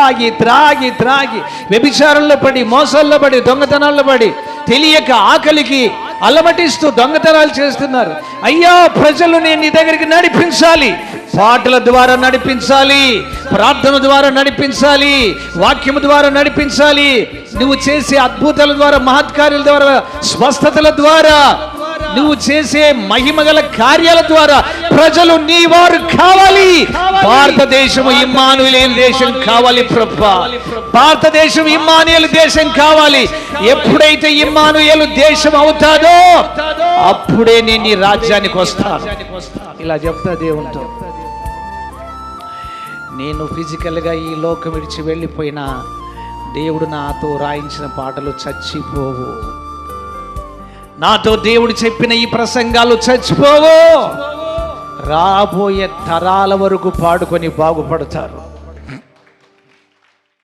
త్రాగి త్రాగి త్రాగి వ్యభిచారంలో పడి, మోసాల్లో పడి, దొంగతనాల్లో పడి, తెలియక ఆకలికి అలమటిస్తూ దొంగతనాలు చేస్తున్నారు. అయ్యా, ప్రజలు నేను నీ దగ్గరికి నడిపించాలి, పాటల ద్వారా నడిపించాలి, ప్రార్థన ద్వారా నడిపించాలి, వాక్యము ద్వారా నడిపించాలి, నువ్వు చేసే అద్భుతాల ద్వారా, మహత్కార్యాల ద్వారా, స్వస్థతల ద్వారా, నువ్వు చేసే మహిమగల కార్యాల ద్వారా ప్రజలు నీ వారు కావాలి. భారతదేశం ఇమ్మానుయేలు దేశం కావాలి ప్రభువా, భారతదేశం ఇమ్మానుయేలు దేశం కావాలి. ఎప్పుడైతే ఇమ్మానుయేలు దేశం అవుతాదో అప్పుడే నేను నీ రాజ్యానికి వస్తాను. ఇలా చెప్తా దేవునితో. నేను ఫిజికల్గా ఈ లోకం విడిచి వెళ్ళిపోయినా దేవుడు నాతో రాయించిన పాటలు చచ్చిపోవు, నాతో దేవుడు చెప్పిన ఈ ప్రసంగాలు చచ్చిపోవు. రాబోయే తరాల వరకు పాడుకొని బాగుపడతారు.